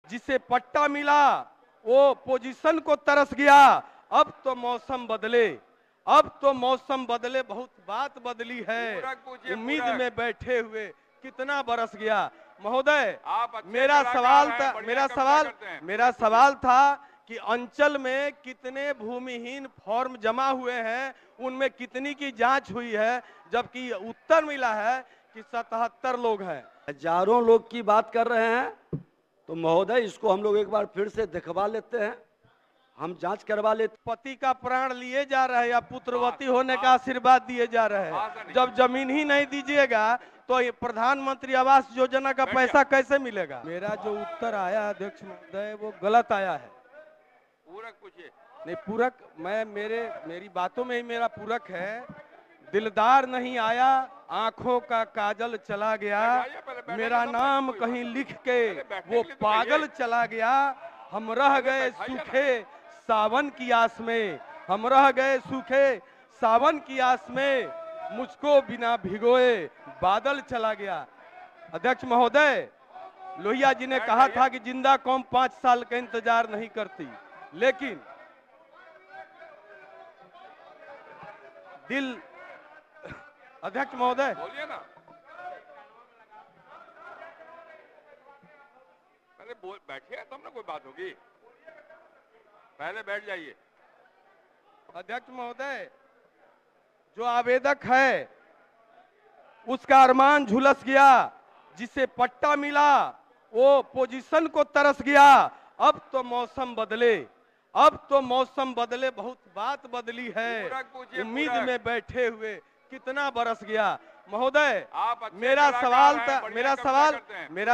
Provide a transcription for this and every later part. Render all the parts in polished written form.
जिसे पट्टा मिला वो पोजीशन को तरस गया। अब तो मौसम बदले, अब तो मौसम बदले, बहुत बात बदली है, उम्मीद में बैठे हुए कितना बरस गया। महोदय, मेरा सवाल था कि अंचल में कितने भूमिहीन फॉर्म जमा हुए हैं, उनमें कितनी की जांच हुई है, जबकि उत्तर मिला है कि 77 लोग हैं। हजारों लोग की बात कर रहे हैं, तो महोदय इसको हम लोग एक बार फिर से दिखवा लेते हैं, हम जांच करवा लेते। पति का प्राण लिए जा रहे हैं या पुत्रवती होने का आशीर्वाद दिए जा रहे हैं। जब जमीन ही नहीं दीजिएगा तो ये प्रधानमंत्री आवास योजना का पैसा कैसे मिलेगा? मेरा जो उत्तर आया अध्यक्ष महोदय वो गलत आया है। पूरक पूछिए। नहीं, पूरक मेरी बातों में ही मेरा पूरक है। दिलदार नहीं आया, आंखों का काजल चला गया, मेरा नाम कहीं लिख के वो पागल चला गया। हम रह गए सूखे सावन की आस में, हम रह गए सूखे सावन की आस में, मुझको बिना भिगोए बादल चला गया। अध्यक्ष महोदय, लोहिया जी ने कहा था कि जिंदा कौम 5 साल का इंतजार नहीं करती, लेकिन दिल। अध्यक्ष महोदय, बोलिए ना। पहले बैठिए तब ना कोई बात होगी, पहले बैठ जाइए। अध्यक्ष महोदय, जो आवेदक है उसका अरमान झुलस गया, जिसे पट्टा मिला वो पोजीशन को तरस गया। अब तो मौसम बदले, अब तो मौसम बदले, बहुत बात बदली है, उम्मीद में बैठे हुए कितना बरस गया। महोदय, मेरा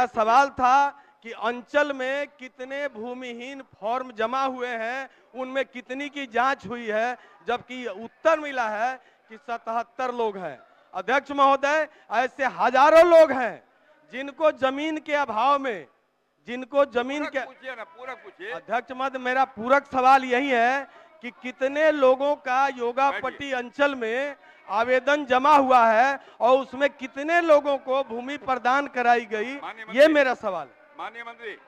सवाल था कि अंचल में कितने भूमिहीन फॉर्म जमा हुए हैं, उनमें कितनी की जांच हुई है, जबकि उत्तर मिला है कि 77 लोग हैं। अध्यक्ष महोदय, ऐसे हजारों लोग हैं जिनको जमीन के अभाव में, जिनको जमीन के। पूरक पूछिए। अध्यक्ष महोदय, मेरा पूरक सवाल यही है कि कितने लोगों का योगापट्टी अंचल में आवेदन जमा हुआ है और उसमें कितने लोगों को भूमि प्रदान कराई गई, ये मेरा सवाल है। माननीय मंत्री,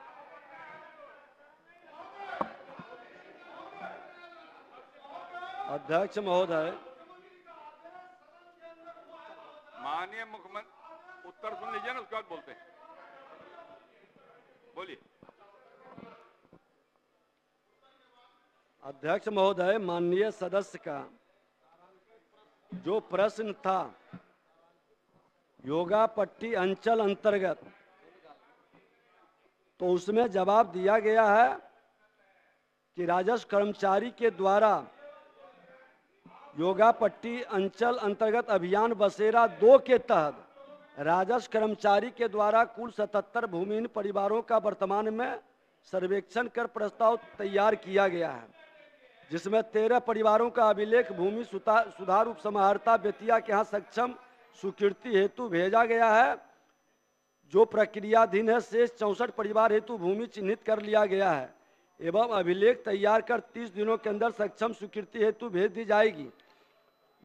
अध्यक्ष महोदय, माननीय मुख्यमंत्री उत्तर सुन लीजिए ना, उसके बाद बोलते हैं। बोलिए। अध्यक्ष महोदय, माननीय सदस्य का जो प्रश्न था योगापट्टी अंचल अंतर्गत, तो उसमें जवाब दिया गया है कि राजस्व कर्मचारी के द्वारा योगापट्टी अंचल अंतर्गत अभियान बसेरा 2 के तहत राजस्व कर्मचारी के द्वारा कुल 77 भूमिहीन परिवारों का वर्तमान में सर्वेक्षण कर प्रस्ताव तैयार किया गया है, जिसमें 13 परिवारों का अभिलेख भूमि सुधार उपसमाहर्ता बेतिया के यहाँ सक्षम स्वीकृति हेतु भेजा गया है, जो प्रक्रियाधीन है। शेष 64 परिवार हेतु भूमि चिन्हित कर लिया गया है एवं अभिलेख तैयार कर 30 दिनों के अंदर सक्षम स्वीकृति हेतु भेज दी जाएगी।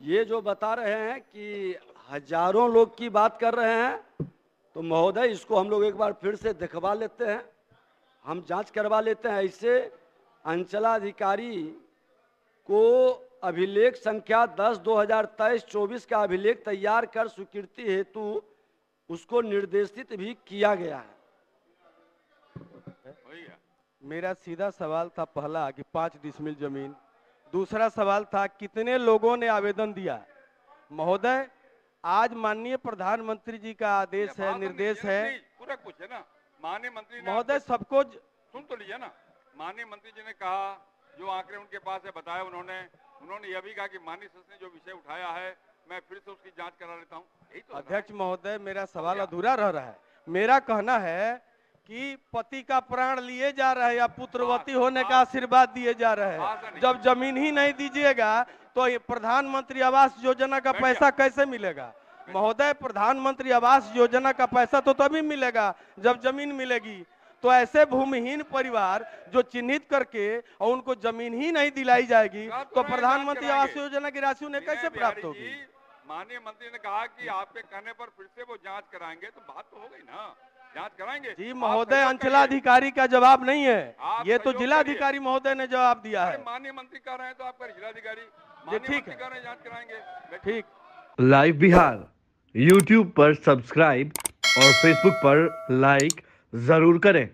ये जो बता रहे हैं कि हजारों लोग की बात कर रहे हैं, तो महोदय इसको हम लोग एक बार फिर से दिखवा लेते हैं, हम जांच करवा लेते हैं। ऐसे अंचलाधिकारी को अभिलेख संख्या 10/2023-24 का अभिलेख तैयार कर स्वीकृति हेतु उसको निर्देशित भी किया गया है। मेरा सीधा सवाल था पहला कि 5 डिसमिल जमीन, दूसरा सवाल था कितने लोगों ने आवेदन दिया। महोदय, आज माननीय प्रधानमंत्री जी का आदेश है, निर्देश है। पूरा पूछे ना माननीय मंत्री महोदय, सबको सुन तो लीजिए ना। माननीय मंत्री जी ने कहा, जो आंकड़े उनके पास है बताया उन्होंने यह भी कहा कि माननीय सदस्य ने जो विषय उठाया है मैं फिर से उसकी जांच करा लेता हूं। यही तो। अध्यक्ष महोदय, मेरा सवाल अधूरा रह रहा है। मेरा कहना है कि पति का प्राण लिए जा रहे हैं या पुत्रवती होने का आशीर्वाद दिए जा रहे हैं। जब जमीन ही नहीं दीजिएगा तो ये प्रधानमंत्री आवास योजना का पैसा कैसे मिलेगा? महोदय, प्रधानमंत्री आवास योजना का पैसा तो तभी मिलेगा जब जमीन मिलेगी। तो ऐसे भूमिहीन परिवार जो चिन्हित करके और उनको जमीन ही नहीं दिलाई जाएगी तो प्रधानमंत्री आवास योजना की राशि उन्हें कैसे प्राप्त होगी? माननीय मंत्री ने कहा कि आपके कहने पर फिर से वो जांच कराएंगे, तो बात तो हो गई ना। जांच कराएंगे। जी आप महोदय, सहयोग अंचलाधिकारी का जवाब नहीं है, आप ये तो सहयोग जिलाधिकारी महोदय ने जवाब दिया करिए। है। माननीय मंत्री कह रहे हैं तो आपका जिलाधिकारी, माननीय ठीक मंत्री है। कह रहे हैं जांच कराएंगे। ठीक। लाइव बिहार यूट्यूब पर सब्सक्राइब और फेसबुक पर लाइक जरूर करें।